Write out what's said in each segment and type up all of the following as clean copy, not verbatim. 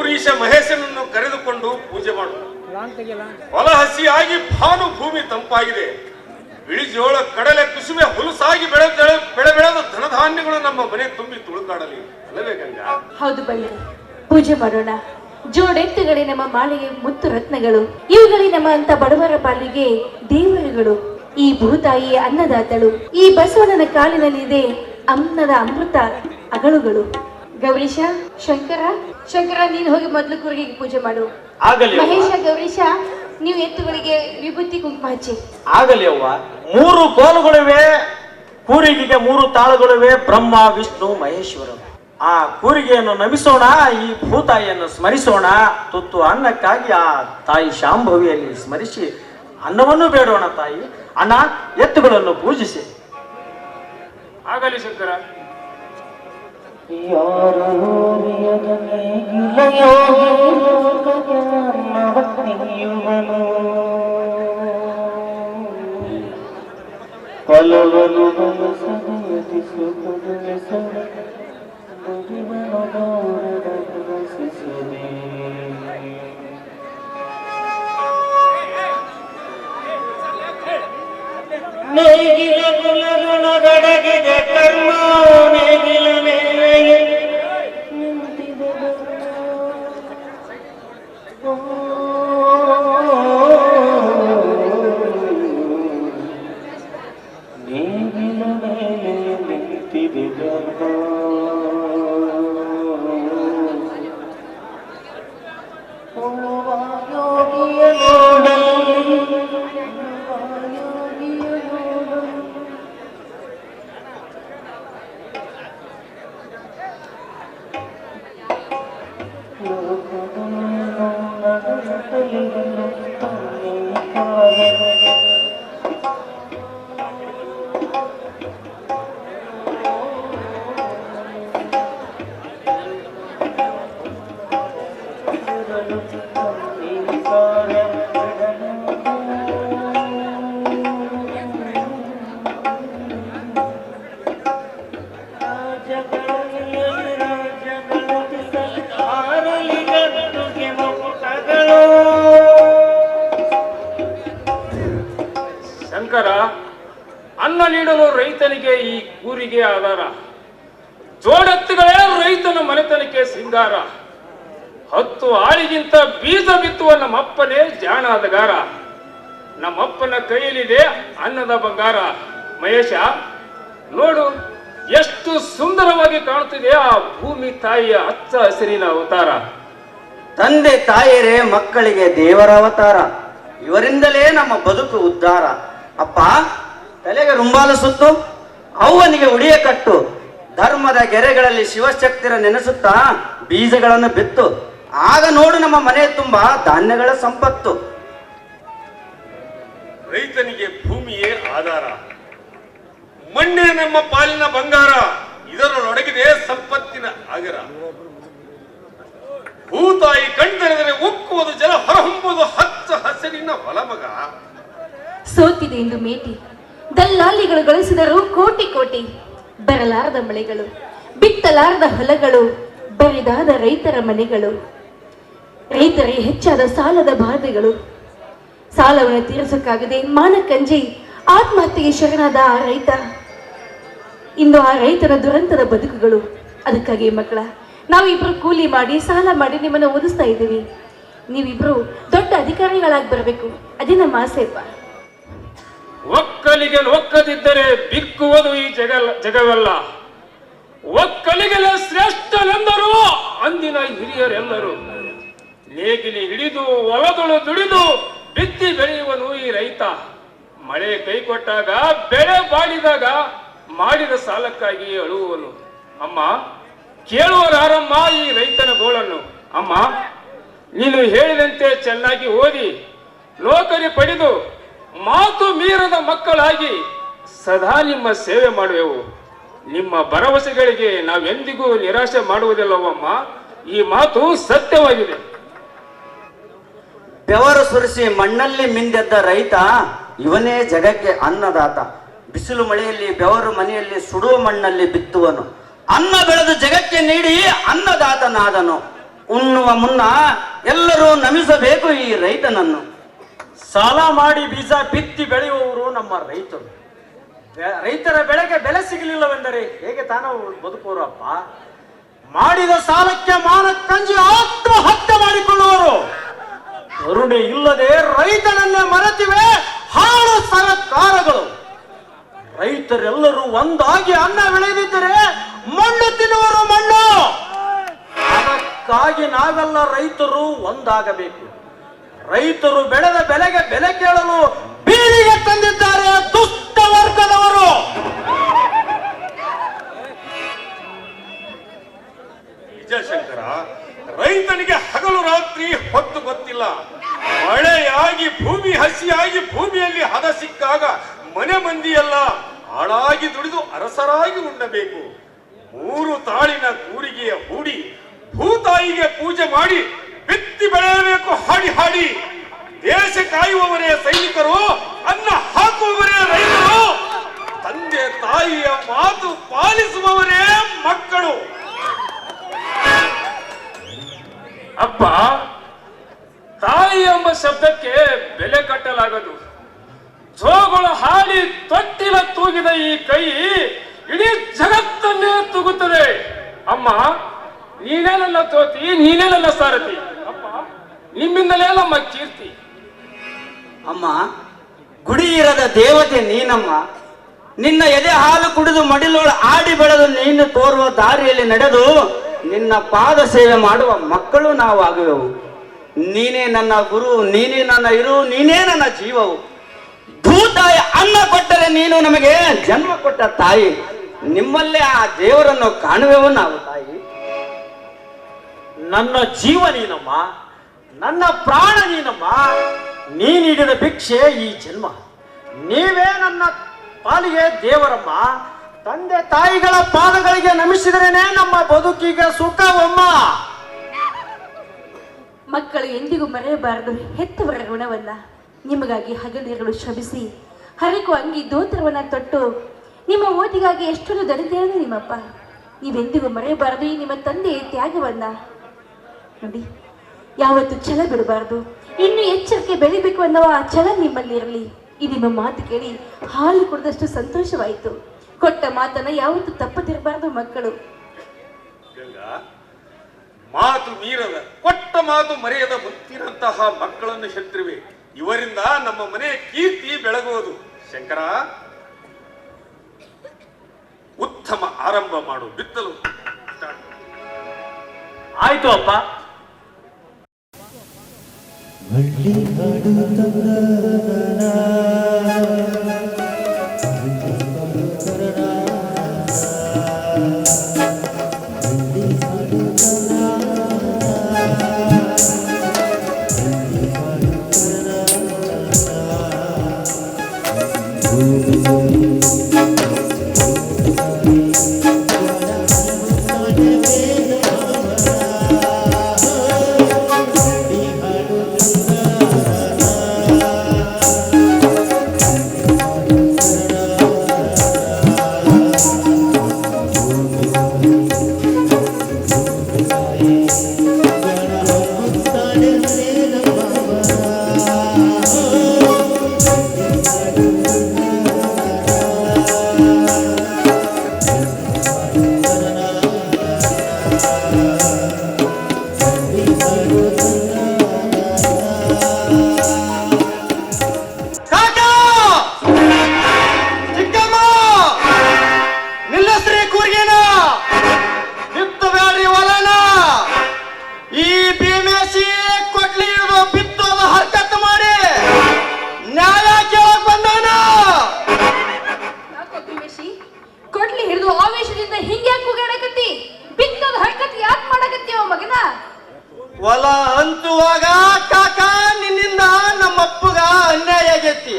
ಗೌರೀಶ ಮಹೇಶನನ್ನು ಕರೆದುಕೊಂಡು ಪೂಜೆ ಮಾಡು. ಹೊಲ ಹಸಿಯಾಗಿ ಭಾನು ಭೂಮಿ ತಂಪಾಗಿದೆ. ಬಿಳಿಜೋಳ ಕಡಲೆ ಕುಸುಮೆ ಹುಲಸಾಗಿ ಬೆಳೆದ ಧನಧಾನ್ಯಗಳು ನಮ್ಮ ಮನೆ ತುಂಬಿ ತುಳುಕಾಡಲಿ, ಅಲ್ಲವೇ ಗಂಗಾ? ಹೌದು ಬಳ್ಳಿ, ಪೂಜೆ ಮಾಡೋಣ. ಜೋಡೆತ್ತುಗಳೇ ನಮ್ಮ ಮಾಳಿಗೆ ಮುತ್ತು ರತ್ನಗಳು. ಇವುಗಳೇ ನಮ್ಮ ಅಂತ ಬಡವರ ಪಾಲಿಗೆ ದೇವರುಗಳು. ಈ ಭೂತಾಯಿ ಅನ್ನದಾತಳು. ಈ ಬಸವಣ್ಣನ ಕಾಲಿನಲ್ಲಿದೆ ಅನ್ನದ ಅಮೃತ ಅಗಳುಗಳು. ಗೌರೀಶ, ಶಂಕರ ನೀನು ಹೋಗಿ ಮೊದಲು ಕೂರಿಗೆ ಪೂಜೆ ಮಾಡು. ಮಹೇಶ, ಗೌರೀಶ ನೀವು ಎತ್ತುಗಳಿಗೆ ವಿಭೂತಿ ಕುಂಕುಮ ಹಚ್ಚಿ. ಆಗಲಿ ಅವ್ವ. 3 ಕೋಲುಗಳಿವೆ, ಕೂರಿಗೆಗೆ 3 ತಾಳುಗಳಿವೆ, ಬ್ರಹ್ಮ ವಿಷ್ಣು ಮಹೇಶ್ವರ. ಆ ಕೂರಿಗೆಯನ್ನು ನಮಿಸೋಣ, ಈ ಭೂತಾಯಿಯನ್ನು ಸ್ಮರಿಸೋಣ. ತುತ್ತು ಅನ್ನಕ್ಕಾಗಿ ಆ ತಾಯಿ ಶಾಂಭವಿಯಲ್ಲಿ ಸ್ಮರಿಸಿ ಅನ್ನವನ್ನು ಬೇಡೋಣ. ತಾಯಿ, ಅಣ್ಣ, ಎತ್ತುಗಳನ್ನು ಪೂಜಿಸಿ. ಆಗಲಿ ಶಂಕರ. ನೇಗಿಲ ಗುಲಗುಣಗಡಗಿದ ಕರ್ಮ ನೇಗಿಲ ಮೇಲೆ ನಿಂತಿದೆ ನೇಗಿಲ ಮೇಲೆ ನಿಂತಿದೆ ಯೋಗಿಯ ಶಂಕರ, ಅನ್ನ ನೀಡಲು ರೈತನಿಗೆ ಈ ಕೂರಿಗೆ ಆಧಾರ. ಜೋಡೆತ್ತುಗಳೇ ರೈತನ ಮನೆತನಕ್ಕೆ ಸಿಂಗಾರ. 10 ಆಳಿಗಿಂತ ಬೀಜ ಬಿತ್ತುವ ನಮ್ಮಪ್ಪನೇ ಜಾಣಾದಗಾರ. ನಮ್ಮಪ್ಪನ ಕೈಯಲ್ಲಿದೆ ಅನ್ನದ ಬಂಗಾರ. ಮಹೇಶ, ನೋಡು ಎಷ್ಟು ಸುಂದರವಾಗಿ ಕಾಣುತ್ತಿದೆ ಆ ಭೂಮಿ ತಾಯಿಯ ಹಚ್ಚ ಹಸಿರಿನ ಅವತಾರ. ತಂದೆ ತಾಯಿಯರೇ ಮಕ್ಕಳಿಗೆ ದೇವರ ಅವತಾರ. ಇವರಿಂದಲೇ ನಮ್ಮ ಬದುಕು ಉದ್ಧಾರ. ಅಪ್ಪ, ತಲೆಗೆ ರುಂಬಾಲ ಸುತ್ತು, ಅವ್ವನಿಗೆ ಉಡಿಯ ಕಟ್ಟು. ಧರ್ಮದ ಗೆರೆಗಳಲ್ಲಿ ಶಿವಶಕ್ತಿರ ನೆನೆಸುತ್ತಾ ಬೀಜಗಳನ್ನು ಬಿತ್ತು. ಆಗ ನೋಡು ನಮ್ಮ ಮನೆ ತುಂಬಾ ಧಾನ್ಯಗಳ ಸಂಪತ್ತು. ರೈತನಿಗೆ ಭೂಮಿಯೇ ಆಧಾರ. ಮಣ್ಣೇ ನಮ್ಮ ಪಾಲಿನ ಬಂಗಾರ. ಇದರೊಳಗಿದೆ ಸಂಪತ್ತಿನ ಆಗರ. ಭೂತಾಯಿ ಕಣ್ತೆರೆದರೆ ಉಕ್ಕುವುದು ಜಲ, ಹೊರಹೊಂಬುವುದು ಹಚ್ಚ ಹಸಿರಿನ ಹೊಲಮಗ. ಸೋತಿದೆ ಎಂದು ಮೇಟಿ, ದಲ್ಲಾಳಿಗಳು ಗಳಿಸಿದರು ಕೋಟಿ ಕೋಟಿ. ಬರಲಾರದ ಮಳೆಗಳು, ಬಿತ್ತಲಾರದ ಹೊಲಗಳು, ಬರಿದಾದ ರೈತರ ಮನೆಗಳು. ರೈತರಿಗೆ ಹೆಚ್ಚಾದ ಸಾಲದ ಬಾಧೆಗಳು. ಸಾಲವನ್ನು ತೀರಿಸಕ್ಕಾಗದೆ ಮಾನಕಂಜಿ ಆತ್ಮಹತ್ಯೆಗೆ ಶರಣಾದ ಆ ರೈತ. ಇಂದು ಆ ರೈತನ ದುರಂತದ ಬದುಕುಗಳು. ಅದಕ್ಕಾಗಿ ಮಕ್ಕಳ, ನಾವಿಬ್ರು ಕೂಲಿ ಮಾಡಿ ಸಾಲ ಮಾಡಿ ನಿಮ್ಮನ್ನು ಓದಿಸ್ತಾ ಇದ್ದೀವಿ. ನೀವಿಬ್ರು ದೊಡ್ಡ ಅಧಿಕಾರಿಗಳಾಗಿ ಬರಬೇಕು, ಅದೇ ನಮ್ಮ ಆಸೆಪ್ಪ. ಒಕ್ಕಲಿಗೆ ಒಕ್ಕದಿದ್ದರೆ ಬಿಕ್ಕುವುದು ಈ ಜಗವಲ್ಲ. ಒಕ್ಕಲಿಗೆಲ್ಲ ಶ್ರೇಷ್ಠನೆಂದರು ಅಂದಿನ ಹಿರಿಯರೆಲ್ಲರೂ. ನೇಗಿಲಿ ಹಿಡಿದು ಹೊಲದಳು ದುಡಿದು ಬಿತ್ತಿ ಬೆಳೆಯುವನು ಈ ರೈತ. ಮಳೆ ಕೈ ಕೊಟ್ಟಾಗ, ಬೆಳೆ ಬಾಡಿದಾಗ ಮಾಡಿದ ಸಾಲಕ್ಕಾಗಿ ಅಳುವನು. ಅಮ್ಮ, ಕೇಳುವರಾರಮ್ಮ ಈ ರೈತನ ಗೋಳನ್ನು. ಅಮ್ಮ, ನೀನು ಹೇಳಿದಂತೆ ಚೆನ್ನಾಗಿ ಓದಿ ನೌಕರಿ ಪಡೆದು ಮಾತು ಮೀರದ ಮಕ್ಕಳಾಗಿ ಸದಾ ನಿಮ್ಮ ಸೇವೆ ಮಾಡುವೆವು. ನಿಮ್ಮ ಭರವಸೆಗಳಿಗೆ ನಾವೆಂದಿಗೂ ನಿರಾಶೆ ಮಾಡುವುದಿಲ್ಲವಮ್ಮ. ಈ ಮಾತು ಸತ್ಯವಾಗಿದೆ. ಬೆವರು ಸುರಿಸಿ ಮಣ್ಣಲ್ಲಿ ಮಿಂದೆದ್ದ ರೈತ ಇವನೇ ಜಗಕ್ಕೆ ಅನ್ನದಾತ. ಬಿಸಿಲು ಮಳೆಯಲ್ಲಿ ಬೆವರು ಮನೆಯಲ್ಲಿ ಸುಡುವ ಮಣ್ಣಲ್ಲಿ ಬಿತ್ತುವನು. ಅನ್ನ ಬೆಳೆದು ಜಗಕ್ಕೆ ನೀಡಿ ಅನ್ನದಾತನಾದನು. ಉಣ್ಣುವ ಮುನ್ನ ಎಲ್ಲರೂ ನಮಿಸಬೇಕು ಈ ರೈತನನ್ನು. ಸಾಲ ಮಾಡಿ ಬೀಜ ಬಿತ್ತಿ ಬೆಳೆಯುವವರು ನಮ್ಮ ರೈತರು. ರೈತರ ಬೆಳೆಗೆ ಬೆಲೆ ಸಿಗಲಿಲ್ಲವೆಂದರೆ ಹೇಗೆ ತಾನವು ಬದುಕುವರಪ್ಪ? ಮಾಡಿದ ಸಾಲಕ್ಕೆ ಮಾನ ಕಂಜಿ ಆತ್ಮಹತ್ಯೆ ಮಾಡಿಕೊಳ್ಳುವರು. ಕರುಣೆ ಇಲ್ಲದೆ ರೈತನನ್ನೇ ಮರೆತಿವೆ ಹಾಳು ಸರ್ಕಾರಗಳು. ರೈತರೆಲ್ಲರೂ ಒಂದಾಗಿ ಅನ್ನ ಬೆಳೆದಿದ್ದರೆ ಮಣ್ಣು ತಿನ್ನುವರು ಮಣ್ಣು. ಅದಕ್ಕಾಗಿ ನಾವೆಲ್ಲ ರೈತರು ಒಂದಾಗಬೇಕು. ರೈತರು ಬೆಳೆದ ಬೆಲೆಗೆ ಬೆಲೆ ಕೇಳಲು ಬೀದಿಗೆ ತಂದಿದ್ದಾರೆ ದುಷ್ಟ ವರ್ಗದವರು. ವಿಜಯಶಂಕರ, ರೈತನಿಗೆ ಹಗಲು ರಾತ್ರಿ ಹೊತ್ತು ಗೊತ್ತಿಲ್ಲ. ಮಳೆಯಾಗಿ ಭೂಮಿ ಹಸಿಯಾಗಿ ಭೂಮಿಯಲ್ಲಿ ಹದ ಸಿಕ್ಕಾಗ ಮನೆ ಮಂದಿಯೆಲ್ಲ ಹಾಳಾಗಿ ದುಡಿದು ಅರಸರಾಗಿ ಉಣ್ಣಬೇಕು. 3 ತಾಳಿನ ಕೂರಿಗೆಯ ಹೂಡಿ ಭೂತಾಯಿಗೆ ಪೂಜೆ ಮಾಡಿ ಬಿತ್ತಿ ಬೆಳೆಯಬೇಕು ಹಾಡಿ ಹಾಡಿ. ದೇಶ ಕಾಯುವವರೇ ಸೈನಿಕರು, ಅನ್ನ ಹಾಕುವವರೇ ರೈತರು, ತಂದೆ ತಾಯಿಯ ಮಾತು ಪಾಲಿಸುವವರೇ ಮಕ್ಕಳು. ಅಪ್ಪ, ತಾಯಿ ಎಂಬ ಶಬ್ದಕ್ಕೆ ಬೆಲೆ ಕಟ್ಟಲಾಗದು. ಜೋಗಳು ಹಾಡಿ ತೊಟ್ಟಿಲ ತೂಗಿದ ಈ ಕೈ ಇಡೀ ಜಗತ್ತನ್ನೇ ತೂಗುತ್ತದೆ. ಅಮ್ಮ, ನೀನೇ ನನ್ನ ತೋತಿ, ನೀನೇ ನನ್ನ ಸಾರಥಿ. ಅಪ್ಪ, ನಿಮ್ಮಿಂದಲೇ ನಮ್ಮ ಕೀರ್ತಿ. ಅಮ್ಮ, ಗುಡಿ ಇರದ ದೇವತೆ ನೀನಮ್ಮ. ನಿನ್ನ ಎದೆ ಹಾಲು ಕುಡಿದು ಮಡಿಲೋಳು ಆಡಿ ಬೆಳೆದು ನೀನು ತೋರುವ ದಾರಿಯಲ್ಲಿ ನಡೆದು ನಿನ್ನ ಪಾದ ಸೇವೆ ಮಾಡುವ ಮಕ್ಕಳು ನಾವು ಆಗುವೆವು. ನೀನೇ ನನ್ನ ಗುರು, ನೀನೇ ನನ್ನ ಇರು, ನೀನೇ ನನ್ನ ಜೀವವು. ಭೂತಾಯಿ ಅನ್ನ ಕೊಟ್ಟರೆ ನೀನು ನಮಗೆ ಜನ್ಮ ಕೊಟ್ಟ ತಾಯಿ. ನಿಮ್ಮಲ್ಲೇ ಆ ದೇವರನ್ನು ಕಾಣುವೆವು ನಾವು ತಾಯಿ. ನನ್ನ ಜೀವ ನೀನಮ್ಮ, ನನ್ನ ಪ್ರಾಣ ನೀನಮ್ಮ. ನೀ ನೀಡಿದ ಭಿಕ್ಷೆ ಈ ಜನ್ಮ. ನೀವೇ ನನ್ನ ಪಾಲಿಗೆ ದೇವರಮ್ಮ. ತಂದೆ ತಾಯಿಗಳ ಪಾದಗಳಿಗೆ ನಮಿಸಿದರೇನೆ ನಮ್ಮ ಬದುಕಿಗೆ ಸುಖವಮ್ಮ. ಮಕ್ಕಳು ಎಂದಿಗೂ ಮರೆಯಬಾರದು ಹೆತ್ತವರ ಋಣವನ್ನ. ನಿಮಗಾಗಿ ಹಗಲಿರುಳು ಶ್ರಮಿಸಿ ಹರಿಕು ಅಂಗಿ ದೋತ್ರವನ್ನ ತೊಟ್ಟು ನಿಮ್ಮ ಓದಿಗಾಗಿ ಎಷ್ಟೊಂದು ದಣಿದೇನೆ ನಿಮ್ಮಪ್ಪ. ನೀವೆಂದಿಗೂ ಮರೆಯಬಾರದು ಈ ನಿಮ್ಮ ತಂದೆಯ ತ್ಯಾಗವನ್ನ. ನೋಡಿ, ಯಾವತ್ತು ಛಲ ಬಿಡಬಾರದು. ಇನ್ನು ಎಚ್ಚರಿಕೆ ಬೆಳಿಬೇಕು ಅನ್ನುವ ಆ ಛಲ ನಿಮ್ಮಲ್ಲಿ ಇರಲಿ. ಈ ನಿಮ್ಮ ಮಾತು ಕೇಳಿ ಹಾಲು ಕುಡಿದಷ್ಟು ಸಂತೋಷವಾಯಿತು. ಕೊಟ್ಟ ಮಾತನ್ನ ಯಾವತ್ತು ತಪ್ಪದಿರಬಾರದು ಮಕ್ಕಳು. ಗಂಗಾ, ಮಾತು ಮೀರದ, ಕೊಟ್ಟ ಮಾತು ಮರೆಯದ ಮುತ್ತಿನಂತಹ ಮಕ್ಕಳನ್ನು ಹೆತ್ತಿರುವೆ. ಇವರಿಂದ ನಮ್ಮ ಮನೆಯ ಕೀರ್ತಿ ಬೆಳಗುವುದು. ಶಂಕರ, ಉತ್ತಮ ಆರಂಭ ಮಾಡು, ಬಿತ್ತಲು ಸ್ಟಾರ್ಟ್. ಆಯ್ತು ಅಪ್ಪ. ಹೊಲ ಹಂಚುವಾಗ ಕಾಕ ನಿನ್ನಿಂದ ನಮ್ಮಪ್ಪಗ ಅನ್ಯಾಯ ಆಗೈತಿ.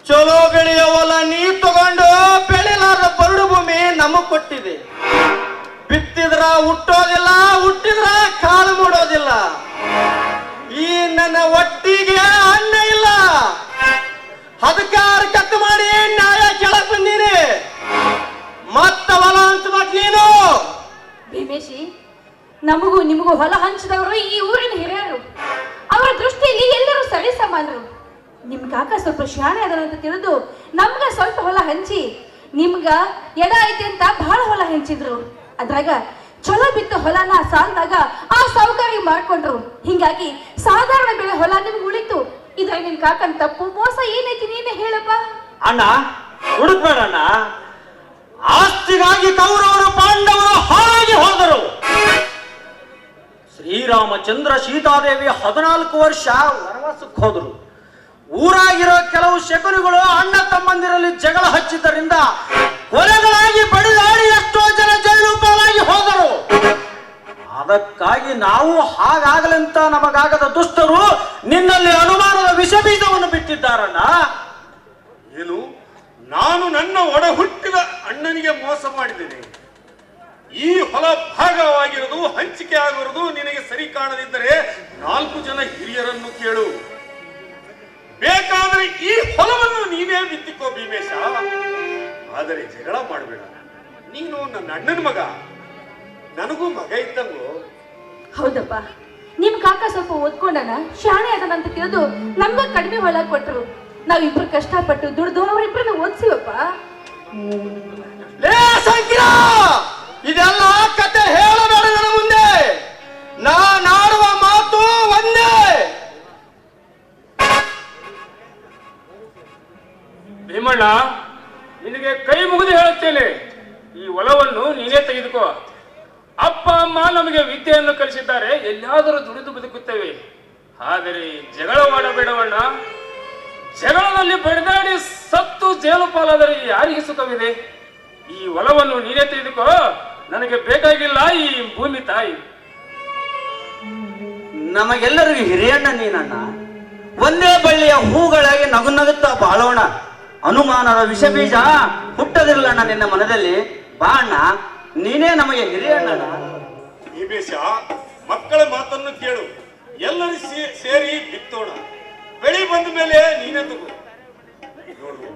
ಚಲೋ ಬೆಳೆಯೋ ಹೊಲ ನೀ ತಗೊಂಡು ಬೆಳಿಲಾರ ಬರಡು ಭೂಮಿ ನಮಗ್ ಕೊಟ್ಟಿದೆ. ಬಿತ್ತಿದ್ರ ಹುಟ್ಟೋದಿಲ್ಲ, ಹುಟ್ಟಿದ್ರ ಕಾಳು ಮೂಡೋದಿಲ್ಲ. ಈ ನನ್ನ ಒಟ್ಟಿಗೆ ಅನ್ನ ಇಲ್ಲ, ಅದಕ್ಕಾರ ಕತ್ತು ಮಾಡಿ ನ್ಯಾಯ ಕೇಳಕ್ ಬಂದೀನಿ. ಮತ್ತ ಹೊಲ ಹಂಚ್ಬೇಕು ನೀನು. ಭೀಮೇಶಿ, ನಮಗೂ ನಿಮಗೂ ಹಂಚಿದವರು ಈ ಊರಿನ ಹಿರಿಯರು. ಅವರ ದೃಷ್ಟಿಯಲ್ಲಿ ಎಲ್ಲರೂ ಸರಿ ಸಮಾನರು. ನಿಮ್ ಕಾಕ ಸ್ವಲ್ಪ ಶಾಣೆ ಅದರ ಅಂತ ತಿಳಿದು ನಮ್ಗ ಸ್ವಲ್ಪ ಹೊಲ ಹಂಚಿ ನಿಮ್ಗ ಎಡ ಐತಿ ಅಂತ ಬಹಳ ಹೊಲ ಹಂಚಿದ್ರು. ಅದ್ರಾಗ ಚಲೋ ಬಿದ್ದ ಹೊಲನ ಸಾಲದಾಗ ಆ ಸಾಹುಕಾರಿಗೆ ಮಾಡ್ಕೊಂಡ್ರು. ಹಿಂಗಾಗಿ ಸಾಧಾರಣ ಬೆಳೆ ಹೊಲ ನಿಮ್ಗೆ ಉಳಿತು. ಇದ್ರಾಗ ನಿಮ್ ಕಾಕನ್ ತಪ್ಪು ಮೋಸ ಏನೈತಿ ನೀನೇ ಹೇಳಪ್ಪ. ಅಣ್ಣ ಹುಡುಕ್ಬೇಡ ಅಣ್ಣ. ಆಸ್ತಿಗಾಗಿ ಕೌರವರು ಪಾಂಡವರು ಹಾಳಾಗಿ ಹೋದರು. ಶ್ರೀರಾಮಚಂದ್ರ ಸೀತಾದೇವಿ 14 ವರ್ಷ ವನವಾಸಕ್ಕೆ ಹೋದರು. ಊರಾಗಿರೋ ಕೆಲವು ಶಕುನಿಗಳು ಅಣ್ಣ ತಮ್ಮಂದಿರಲ್ಲಿ ಜಗಳ ಹಚ್ಚಿದ್ದರಿಂದ ಕೊಲೆಗಳಾಗಿ ಬಡಿದಾಡಿ ಎಷ್ಟೋ ಜನ ಜೈಲು ಪಾಲಾಗಿ ಹೋದರು. ಅದಕ್ಕಾಗಿ ನಾವು ಹಾಗಾಗಲೆಂತ ನಮಗಾಗದ ದುಷ್ಟರು ನಿನ್ನಲ್ಲಿ ಅನುಮಾನದ ವಿಷ ಬೀಜವನ್ನು ಬಿಟ್ಟಿದ್ದಾರಣ್ಣ. ಏನು, ನಾನು ನನ್ನ ಒಡ ಹುಟ್ಟಿದ ಅಣ್ಣನಿಗೆ ಮೋಸ ಮಾಡಿದ್ದೇನೆ? ಈ ಹೊಲ ಭಾಗವಾಗಿರೋದು, ಹಂಚಿಕೆ ಆಗಿರೋದು ನಿನಗೆ ಸರಿ ಕಾಣದಿದ್ದರೆ 4 ಜನ ಹಿರಿಯರನ್ನು ಕೇಳು. ಬೇಕಾದರೆ ಈ ಹೊಲವನ್ನು ನೀನೇ ಬಿತ್ತಿಕೋ ಭೀಮೇಶ. ಆದರೆ ಜಗಳ ಮಾಡಬೇಡ. ನೀನು ನನ್ನ ಅಣ್ಣನ ಮಗ, ನನಗೂ ಮಗ ಇದ್ದಂಗು. ಹೌದಪ್ಪ, ನಿಮ್ ಕಾಕ ಸ್ವಲ್ಪ ಓದ್ಕೊಂಡನ, ಶಾಣೆ ಅದನಂತ ತಿಳಿದು ನಮ್ಗ ಕಡಿಮೆ ಹೊಲ ಕೊಟ್ರು. ನಾವಿಬ್ರು ಕಷ್ಟಪಟ್ಟು ದುಡ್ದು ಅವರಿಬ್ರನ್ನ ಓದಿಸಿವಪ್ಪ. ಇದೆಲ್ಲ ಕತೆ ಹೇಳಬೇಡ ನನ್ನ ಮುಂದೆ. ನಾಡುವ ಮಾತು ಒಂದೇ. ಭೀಮಣ್ಣ, ನಿನಗೆ ಕೈ ಮುಗಿದು ಹೇಳುತ್ತೇನೆ, ಈ ಹೊಲವನ್ನು ನೀನೇ ತೆಗೆದುಕೋ. ಅಪ್ಪ ಅಮ್ಮ ನಮಗೆ ವಿದ್ಯೆಯನ್ನು ಕಲಿಸಿದ್ದಾರೆ, ಎಲ್ಲಾದರೂ ದುಡಿದು ಬದುಕುತ್ತೇವೆ. ಆದರೆ ಜಗಳವಾಡಬೇಡವಣ್ಣ. ಜಗಳದಲ್ಲಿ ಬಡಿದಾಡಿ ಸತ್ತು ಜೇಲು ಪಾಲಾದರೆ ಯಾರಿಗೆ ಸುಖವಿದೆ? ಈ ಹೊಲವನ್ನು ನೀನೇ ತೆಗೆದುಕೋ, ನನಗೆ ಬೇಕಾಗಿಲ್ಲ ಈ ಭೂಮಿ ತಾಯಿ. ನಮಗೆಲ್ಲರಿಗೂ ಹಿರಿಯಣ್ಣ ನೀನಣ್ಣ. ಒಂದೇ ಬಳ್ಳಿಯ ಹೂಗಳಾಗಿ ನಗು ನಗುತ್ತಾ ಬಾಳೋಣ. ಅನುಮಾನದ ವಿಷ ಬೀಜ ಹುಟ್ಟದಿರಲಣ್ಣ ನಿನ್ನ ಮನದಲ್ಲಿ. ಬಾ ಅಣ್ಣ, ನೀನೇ ನಮಗೆ ಹಿರಿಯಣ್ಣ. ಭೀಮೇಶ, ಮಕ್ಕಳ ಮಾತನ್ನು ಕೇಳು. ಎಲ್ಲರೂ ಸೇರಿ ಬಿತ್ತೋಣ. ಬೆಳೆ ಬಂದ ಮೇಲೆ ನೀನೇ ತಗೋ. ನೋಡು,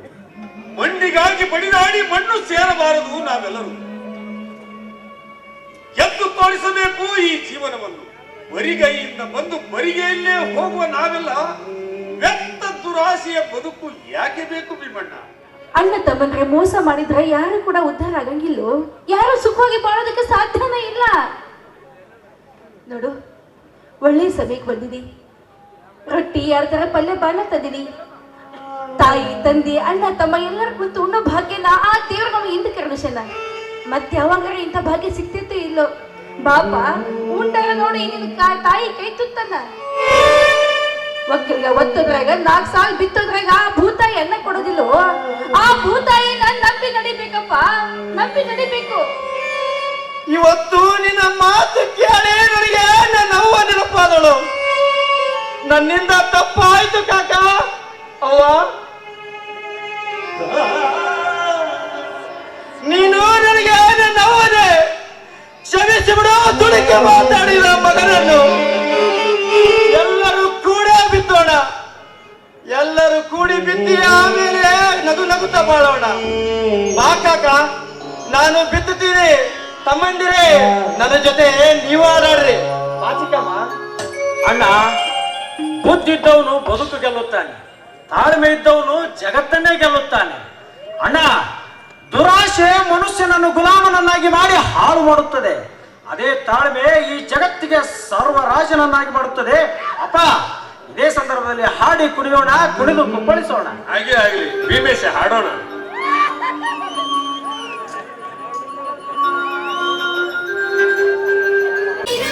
ಮಣ್ಣಿಗಾಗಿ ಬಡಿದಾಡಿ ಮಣ್ಣು ಸೇರಬಾರದು. ನಾವೆಲ್ಲರೂ ಎದ್ದು ತೋರಿಸಬೇಕು ಈ ಜೀವನವನ್ನು. ಬರಿಗೈಯಿಂದ ಬಂದು ಬರಿಗೆಯಲ್ಲೇ ಹೋಗುವ ನಾವೆಲ್ಲ ವ್ಯಕ್ತ ದುರಾಸೆಯ ಬದುಕು ಯಾಕೆ ಬೇಕು ಭೀಮಣ್ಣ? ಅಣ್ಣ ತಮ್ಮಂದ್ರೆ ಮೋಸ ಮಾಡಿದ್ರೆ ಯಾರು ಕೂಡ ಉದ್ಧಾರ ಆಗಂಗಿಲ್ಲೋ. ಯಾರು ಸುಖವಾಗಿ ಬಾಳೋದಕ್ಕೆ ಸಾಧ್ಯನೇ ಇಲ್ಲ. ನೋಡು, ಒಳ್ಳೆ ಸಮಯಕ್ಕೆ ಬಂದಿದಿ. ರೊಟ್ಟಿ 2 ತರ ಪಲ್ಯ ಬಾಣ ತಂದಿದಿ. ತಾಯಿ ತಂದೆ ಅಣ್ಣ ತಮ್ಮ ಎಲ್ಲರೂ ಕುಂತು ಉಣ್ಣೋ ಭಾಗ್ಯನ ಆ ದೇವ್ರ ನಮ್ಗೆ ಹಿಂದೆ ಕರುಣಿಸನ. ಮತ್ತೆ ಯಾವಾಗಾರ ಇಂಥ ಭಾಗ್ಯ ಸಿಕ್ತಿತ್ತೋ ಇಲ್ಲೋ. ಬಾಪ ಉಂಡಾಗ ನೋಡಿ ನಿನ್ನ ತಾಯಿ ಕೈ ತುತ್ತನ್ನ. ಒಕ್ಕಲ್ಗ ಒತ್ತದ್ರಾಗ 4 ಸಾಲ್ ಬಿತ್ತೋದ್ರಾಗ ಆ ಭೂತಾಯಿ ಅನ್ನ ಕೊಡೋದಿಲ್ಲೋ. ಆ ಭೂತಾಯಿ ನಾನು ನಂಬಿ ನಡಿಬೇಕಪ್ಪ, ನಂಬಿ ನಡಿಬೇಕು. ಇವತ್ತು ನಿನ್ನ ಮಾತು ಕೇಳಿ ನನಗೆ ನನ್ನ ಅವ್ವ ನೆನಪಾದಳು. ನನ್ನಿಂದ ತಪ್ಪಾಯ್ತು ಕಾಕ. ಅವ್ವ, ನೀನು ನನಗೆ ನನ್ನ ಅವ್ವನೇ. ಕ್ಷಮಿಸಿ ಬಿಡು. ದುಡುಕಿ ಮಾತಾಡಿದ ಮಗನನ್ನು ಎಲ್ಲರೂ ಕೂಡ ಬಿತ್ತೋಣ. ಎಲ್ಲರೂ ಕೂಡಿ ಬಿತ್ತಿ ಆಮೇಲೆ ನಗು ನಗುತ್ತಾ ಬಾಳೋಣ. ಬಾ ಕಾಕ, ನಾನು ಬಿತ್ತುತ್ತೀನಿ. ತಮ್ಮಂದಿರೇ, ನನ್ನ ಜೊತೆ ನೀವು ಆಡಾಡ್ರಿ. ಬಾಚಿಕಮ್ಮ. ಅಣ್ಣ, ಬುದ್ಧಿದ್ದವನು ಬದುಕು ಗೆಲ್ಲುತ್ತಾನೆ, ತಾಳ್ಮೆ ಇದ್ದವನು ಜಗತ್ತನ್ನೇ ಗೆಲ್ಲುತ್ತಾನೆ. ಅಣ್ಣ, ದುರಾಶೆ ಮನುಷ್ಯನನ್ನು ಗುಲಾಮನನ್ನಾಗಿ ಮಾಡಿ ಹಾಳು ಮಾಡುತ್ತದೆ. ಅದೇ ತಾಳ್ಮೆ ಈ ಜಗತ್ತಿಗೆ ಸರ್ವರಾಜನನ್ನಾಗಿ ಮಾಡುತ್ತದೆ. ಅಪ್ಪ, ಇದೇ ಸಂದರ್ಭದಲ್ಲಿ ಹಾಡಿ ಕುಣಿಯೋಣ, ಕುಣಿದು ಕುಪ್ಪಳಿಸೋಣ. ಹಾಗೆ ಆಗಲಿ ಭೀಮೇಶ, ಹಾಡೋಣ.